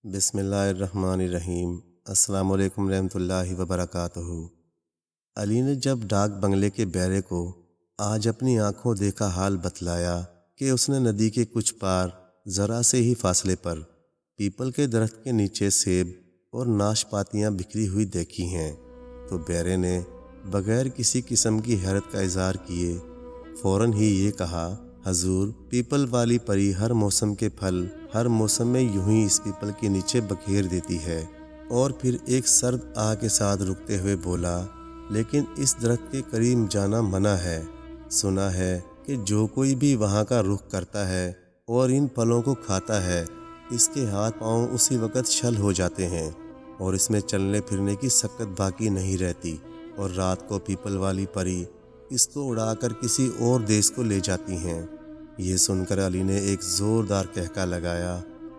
بسم اللہ الرحمن الرحیم۔ السلام علیکم رحمۃ اللہ وبرکاتہ۔ علی نے جب ڈاک بنگلے کے بیرے کو آج اپنی آنکھوں دیکھا حال بتلایا کہ اس نے ندی کے کچھ پار ذرا سے ہی فاصلے پر پیپل کے درخت کے نیچے سیب اور ناشپاتیاں بکھری ہوئی دیکھی ہیں، تو بیرے نے بغیر کسی قسم کی حیرت کا اظہار کیے فوراً ہی یہ کہا، حضور، پیپل والی پری ہر موسم کے پھل ہر موسم میں یوں ہی اس پیپل کے نیچے بکھیر دیتی ہے۔ اور پھر ایک سرد آہ کے ساتھ رکتے ہوئے بولا، لیکن اس درخت کے قریب جانا منع ہے۔ سنا ہے کہ جو کوئی بھی وہاں کا رخ کرتا ہے اور ان پھلوں کو کھاتا ہے، اس کے ہاتھ پاؤں اسی وقت چھل ہو جاتے ہیں اور اس میں چلنے پھرنے کی سکت باقی نہیں رہتی، اور رات کو پیپل والی پری اس کو اڑا کر کسی اور دیش کو لے جاتی ہیں۔ یہ سن کر علی نے ایک زوردار قہقہ لگایا،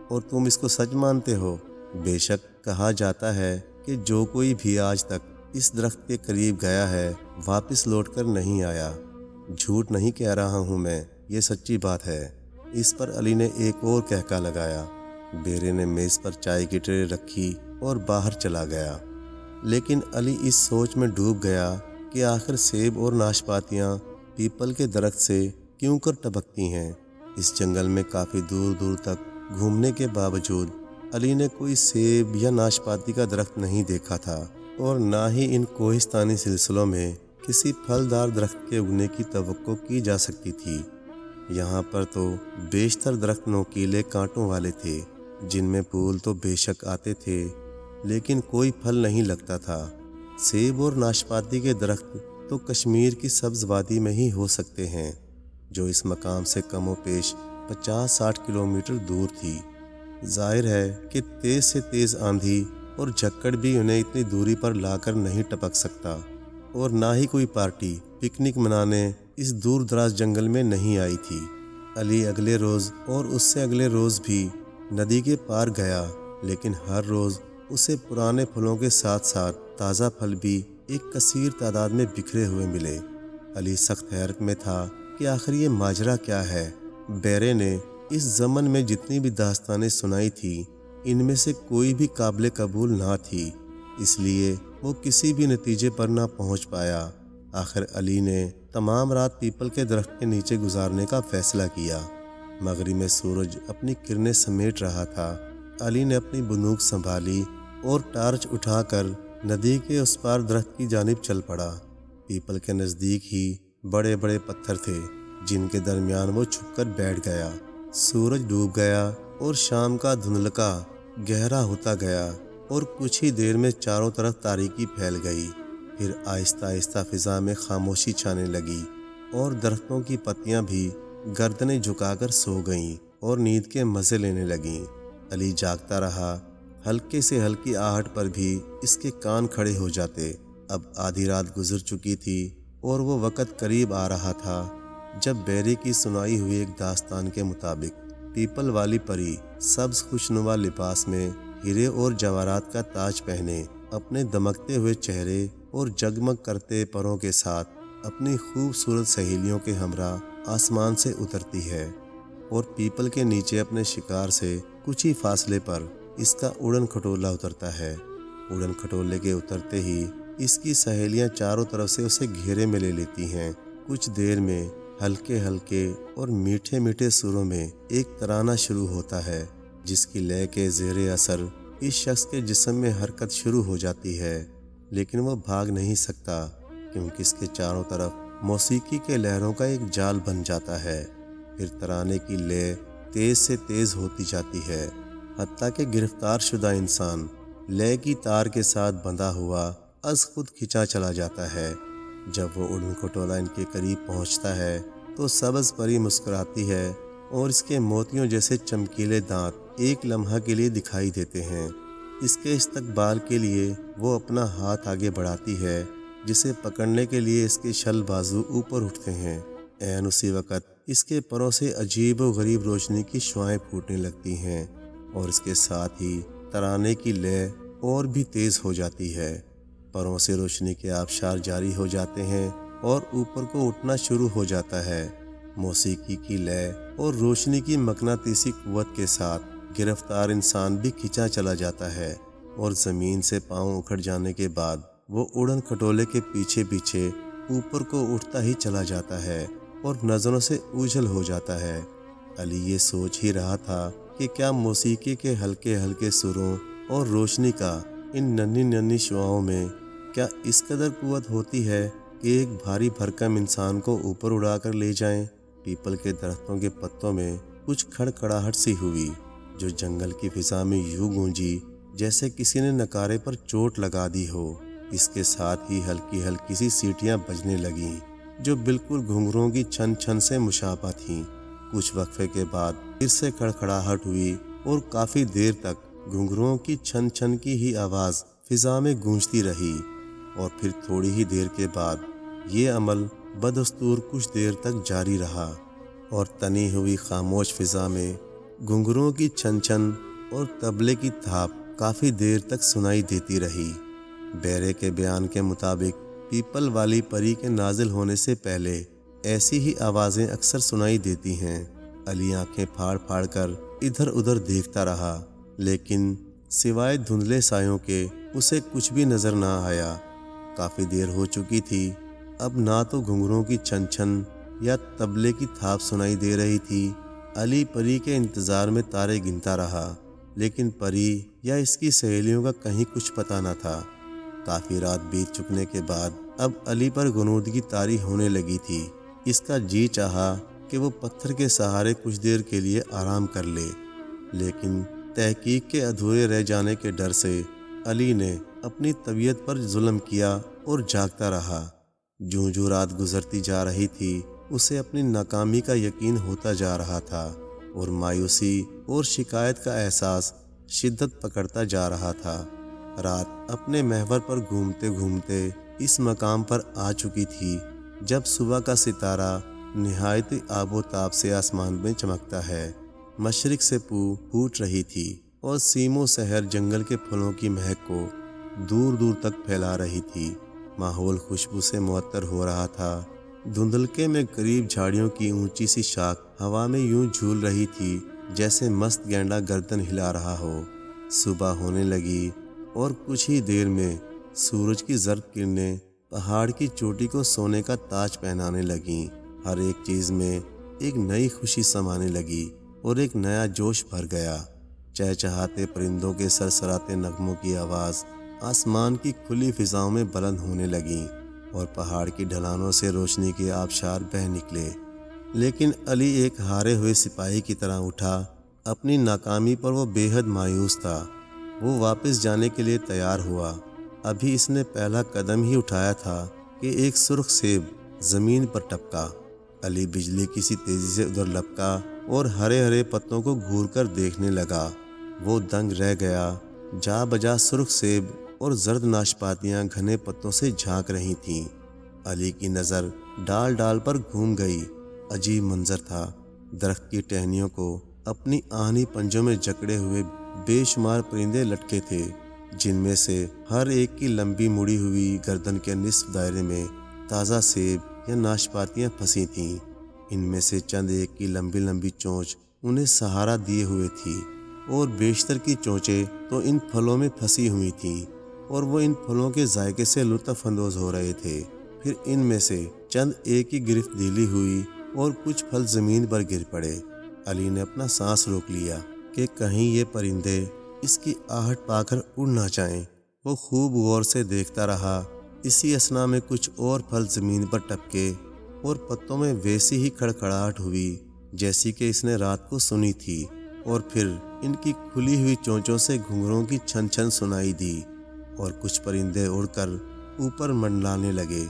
اور تم اس کو سچ مانتے ہو؟ بے شک کہا جاتا ہے کہ جو کوئی بھی آج تک اس درخت کے قریب گیا ہے واپس لوٹ کر نہیں آیا۔ جھوٹ نہیں کہہ رہا ہوں میں، یہ سچی بات ہے۔ اس پر علی نے ایک اور قہقہ لگایا۔ بیرے نے میز پر چائے کی ٹرے رکھی اور باہر چلا گیا، لیکن علی اس سوچ میں ڈوب گیا کہ آخر سیب اور ناشپاتیاں پیپل کے درخت سے کیوں کر ٹپکتی ہیں۔ اس جنگل میں کافی دور دور تک گھومنے کے باوجود علی نے کوئی سیب یا ناشپاتی کا درخت نہیں دیکھا تھا، اور نہ ہی ان کوہستانی سلسلوں میں کسی پھلدار درخت کے اگنے کی توقع کی جا سکتی تھی۔ یہاں پر تو بیشتر درخت نوکیلے کانٹوں والے تھے، جن میں پھول تو بے شک آتے تھے لیکن کوئی پھل نہیں لگتا تھا۔ سیب اور ناشپاتی کے درخت تو کشمیر کی سبز وادی میں ہی ہو سکتے ہیں، جو اس مقام سے کم و بیش 50-60 کلومیٹر دور تھی۔ ظاہر ہے کہ تیز سے تیز آندھی اور جھکڑ بھی انہیں اتنی دوری پر لا کر نہیں ٹپک سکتا، اور نہ ہی کوئی پارٹی پکنک منانے اس دور دراز جنگل میں نہیں آئی تھی۔ علی اگلے روز اور اس سے اگلے روز بھی ندی کے پار گیا، لیکن ہر روز اسے پرانے پھلوں کے ساتھ ساتھ تازہ پھل بھی ایک کثیر تعداد میں بکھرے ہوئے ملے۔ علی سخت حیرت میں تھا کہ آخر یہ ماجرا کیا ہے۔ بیرے نے اس ضمن میں جتنی بھی داستانیں سنائی تھی، ان میں سے کوئی بھی قابل قبول نہ تھی، اس لیے وہ کسی بھی نتیجے پر نہ پہنچ پایا۔ آخر علی نے تمام رات پیپل کے درخت کے نیچے گزارنے کا فیصلہ کیا۔ مغرب میں سورج اپنی کرنیں سمیٹ رہا تھا۔ علی نے اپنی بندوق سنبھالی اور ٹارچ اٹھا کر ندی کے اس پار درخت کی جانب چل پڑا۔ پیپل کے نزدیک ہی بڑے بڑے پتھر تھے، جن کے درمیان وہ چھپ کر بیٹھ گیا۔ سورج ڈوب گیا اور شام کا دھندلکا گہرا ہوتا گیا، اور کچھ ہی دیر میں چاروں طرف تاریکی پھیل گئی۔ پھر آہستہ آہستہ فضا میں خاموشی چھانے لگی، اور درختوں کی پتیاں بھی گردنیں جھکا کر سو گئیں اور نیند کے مزے لینے لگیں۔ علی جاگتا رہا، ہلکے سے ہلکی آہٹ پر بھی اس کے کان کھڑے ہو جاتے۔ اب آدھی رات گزر چکی تھی اور وہ وقت قریب آ رہا تھا جب بیرے کی سنائی ہوئی ایک داستان کے مطابق پیپل والی پری سبز خوشنما لباس میں ہیرے اور جواہرات کا تاج پہنے اپنے دمکتے ہوئے چہرے اور جگمگ کرتے پروں کے ساتھ اپنی خوبصورت سہیلیوں کے ہمراہ آسمان سے اترتی ہے، اور پیپل کے نیچے اپنے شکار سے کچھ ہی فاصلے پر اس کا اڑن کھٹولا اترتا ہے۔ اڑن کھٹولے کے اترتے ہی اس کی سہیلیاں چاروں طرف سے اسے گھیرے میں لے لیتی ہیں۔ کچھ دیر میں ہلکے ہلکے اور میٹھے میٹھے سروں میں ایک ترانہ شروع ہوتا ہے، جس کی لے کے زیر اثر اس شخص کے جسم میں حرکت شروع ہو جاتی ہے، لیکن وہ بھاگ نہیں سکتا، کیونکہ اس کے چاروں طرف موسیقی کے لہروں کا ایک جال بن جاتا ہے۔ پھر ترانے کی لے تیز سے تیز ہوتی جاتی ہے، حتیٰ کہ گرفتار شدہ انسان لے کی تار کے ساتھ بندھا ہوا از خود کھنچا چلا جاتا ہے۔ جب وہ اڑن کھٹولا ان کے قریب پہنچتا ہے تو سبز پری مسکراتی ہے، اور اس کے موتیوں جیسے چمکیلے دانت ایک لمحہ کے لیے دکھائی دیتے ہیں۔ اس کے استقبال کے لیے وہ اپنا ہاتھ آگے بڑھاتی ہے، جسے پکڑنے کے لیے اس کے چھل بازو اوپر اٹھتے ہیں۔ عین اسی وقت اس کے پروں سے عجیب و غریب روشنی کی شعاعیں پھوٹنے لگتی ہیں، اور اس کے ساتھ ہی ترانے کی لے اور بھی تیز ہو جاتی ہے۔ پروں سے روشنی کے آبشار جاری ہو جاتے ہیں اور اوپر کو اٹھنا شروع ہو جاتا ہے۔ موسیقی کی لے اور روشنی کی مقناطیسی قوت کے ساتھ گرفتار انسان بھی کھینچا چلا جاتا ہے اور زمین سے پاؤں اکھڑ جانے کے بعد وہ اڑن کھٹولے کے پیچھے پیچھے اوپر کو اٹھتا ہی چلا جاتا ہے اور نظروں سے اوجھل ہو جاتا ہے۔ علی یہ سوچ ہی رہا تھا کہ کیا موسیقی کے ہلکے ہلکے سروں اور روشنی کا ان ننھی ننھی شعاؤں میں کیا اس قدر قوت ہوتی ہے کہ ایک بھاری بھرکم انسان کو اوپر اڑا کر لے جائیں۔ پیپل کے درختوں کے پتوں میں کچھ کھڑکھڑاہٹ سی ہوئی جو جنگل کی فضا میں یوں گونجی جیسے کسی نے نکارے پر چوٹ لگا دی ہو۔ اس کے ساتھ ہی ہلکی ہلکی سی سیٹیاں بجنے لگیں جو بالکل گھنگروں کی چھن چھن سے مشابہ تھیں۔ کچھ وقفے کے بعد پھر سے کھڑکھڑاہٹ ہوئی اور کافی دیر تک گھنگروں کی چھن چھن کی ہی آواز فضا میں گونجتی رہی، اور پھر تھوڑی ہی دیر کے بعد یہ عمل بدستور کچھ دیر تک جاری رہا، اور تنی ہوئی خاموش فضا میں گھنگروں کی چھن چھن اور طبلے کی تھاپ کافی دیر تک سنائی دیتی رہی۔ بیرے کے بیان کے مطابق پیپل والی پری کے نازل ہونے سے پہلے ایسی ہی آوازیں اکثر سنائی دیتی ہیں۔ علی آنکھیں پھاڑ پھاڑ کر ادھر ادھر دیکھتا رہا، لیکن سوائے دھندلے سایوں کے اسے کچھ بھی نظر نہ آیا۔ کافی دیر ہو چکی تھی، اب نہ تو گھنگروں کی چھن چھن یا طبلے کی تھاپ سنائی دے رہی تھی۔ علی پری کے انتظار میں تارے گنتا رہا، لیکن پری یا اس کی سہیلیوں کا کہیں کچھ پتہ نہ تھا۔ کافی رات بیت چکنے کے بعد اب علی پر غنودگی طاری ہونے لگی تھی۔ اس کا جی چاہا کہ وہ پتھر کے سہارے کچھ دیر کے لیے آرام کر لے، لیکن تحقیق کے ادھورے رہ جانے کے ڈر سے علی نے اپنی طبیعت پر ظلم کیا اور جاگتا رہا۔ جوں جوں رات گزرتی جا رہی تھی اسے اپنی ناکامی کا یقین ہوتا جا رہا تھا، اور مایوسی اور شکایت کا احساس شدت پکڑتا جا رہا تھا۔ رات اپنے محور پر گھومتے گھومتے اس مقام پر آ چکی تھی جب صبح کا ستارہ نہایت آب و تاب سے آسمان میں چمکتا ہے۔ مشرق سے پھوٹ رہی تھی اور سیم و سحر جنگل کے پھلوں کی مہک کو دور دور تک پھیلا رہی تھی۔ ماحول خوشبو سے معطر ہو رہا تھا۔ دھندلکے میں قریب جھاڑیوں کی اونچی سی شاخ ہوا میں یوں جھول رہی تھی جیسے مست گینڈا گردن ہلا رہا ہو۔ صبح ہونے لگی اور کچھ ہی دیر میں سورج کی زرد کرنیں پہاڑ کی چوٹی کو سونے کا تاج پہنانے لگیں۔ ہر ایک چیز میں ایک نئی خوشی سمانے لگی اور ایک نیا جوش بھر گیا۔ چہچہاتے پرندوں کے سرسراتے نغموں کی آواز آسمان کی کھلی فضاؤں میں بلند ہونے لگیں، اور پہاڑ کی ڈھلانوں سے روشنی کے آبشار بہہ نکلے۔ لیکن علی ایک ہارے ہوئے سپاہی کی طرح اٹھا۔ اپنی ناکامی پر وہ بے حد مایوس تھا۔ وہ واپس جانے کے لیے تیار ہوا۔ ابھی اس نے پہلا قدم ہی اٹھایا تھا کہ ایک سرخ سیب زمین پر ٹپکا۔ علی بجلی کی سی تیزی سے ادھر لپکا اور ہرے ہرے پتوں کو گھور کر دیکھنے لگا۔ وہ دنگ رہ گیا۔ جا بجا سرخ سیب اور زرد ناشپاتیاں گھنے پتوں سے جھانک رہی تھیں۔ علی کی نظر ڈال ڈال پر گھوم گئی۔ عجیب منظر تھا۔ درخت کی ٹہنیوں کو اپنی آہنی پنجوں میں جکڑے ہوئے بے شمار پرندے لٹکے تھے، جن میں سے ہر ایک کی لمبی مڑی ہوئی گردن کے نصف دائرے میں تازہ سیب یا ناشپاتیاں پھنسی تھیں۔ ان میں سے چند ایک کی لمبی لمبی چونچ انہیں سہارا دیے ہوئے تھی، اور بیشتر کی چونچیں تو ان پھلوں میں پھنسی ہوئی تھیں، اور وہ ان پھلوں کے ذائقے سے لطف اندوز ہو رہے تھے۔ پھر ان میں سے چند ایک کی گرفت ڈھیلی ہوئی اور کچھ پھل زمین پر گر پڑے۔ علی نے اپنا سانس روک لیا کہ کہیں یہ پرندے اس کی آہٹ پا کر اڑ نہ جائیں۔ وہ خوب غور سے دیکھتا رہا۔ اسی اثنا میں کچھ اور پھل زمین پر ٹپکے اور پتوں میں ویسی ہی کھڑکھڑاہٹ ہوئی جیسی کہ اس نے رات کو سنی تھی، اور پھر ان کی کھلی ہوئی چونچوں سے گھنگروں کی چھن چھن سنائی دی، اور کچھ پرندے اڑ کر اوپر منڈلانے لگے۔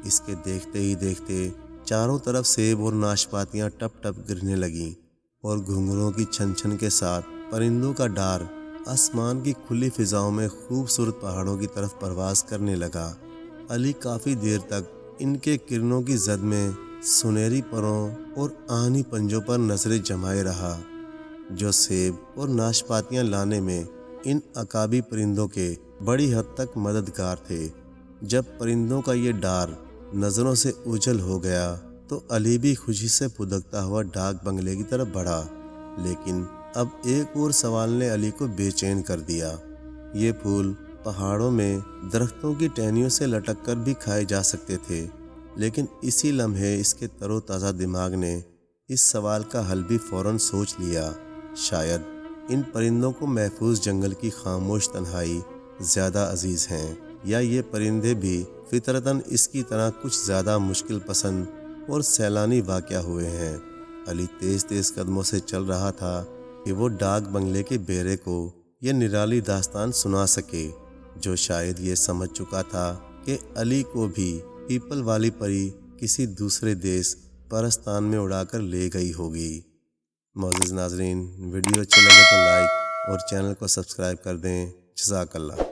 اس کے دیکھتے ہی دیکھتے چاروں طرف سیب اور ناشپاتیاں ٹپ ٹپ گرنے لگیں، اور گھنگروں کی چھن چھن کے ساتھ پرندوں کا ڈار آسمان کی کھلی فضاؤں میں خوبصورت پہاڑوں کی طرف پرواز کرنے لگا۔ علی کافی دیر تک ان کے کرنوں کی زد میں سنہری پروں اور آہنی پنجوں پر نظریں جمائے رہا، جو سیب اور ناشپاتیاں لانے میں ان عقابی پرندوں کے بڑی حد تک مددگار تھے۔ جب پرندوں کا یہ ڈار نظروں سے اوجھل ہو گیا تو علی بھی خوشی سے پھدکتا ہوا ڈاک بنگلے کی طرف بڑھا، لیکن اب ایک اور سوال نے علی کو بے چین کر دیا۔ یہ پھول پہاڑوں میں درختوں کی ٹہنیوں سے لٹک کر بھی کھائے جا سکتے تھے، لیکن اسی لمحے اس کے تر و تازہ دماغ نے اس سوال کا حل بھی فوراً سوچ لیا۔ شاید ان پرندوں کو محفوظ جنگل کی خاموش تنہائی زیادہ عزیز ہیں، یا یہ پرندے بھی فطرتاً اس کی طرح کچھ زیادہ مشکل پسند اور سیلانی واقع ہوئے ہیں۔ علی تیز تیز قدموں سے چل رہا تھا کہ وہ ڈاک بنگلے کے بیرے کو یہ نرالی داستان سنا سکے، جو شاید یہ سمجھ چکا تھا کہ علی کو بھی پیپل والی پری کسی دوسرے دیس پرستان میں اڑا کر لے گئی ہوگی۔ معزز ناظرین، ویڈیو اچھے لگے تو لائک اور چینل کو سبسکرائب کر دیں۔ جزاک اللہ۔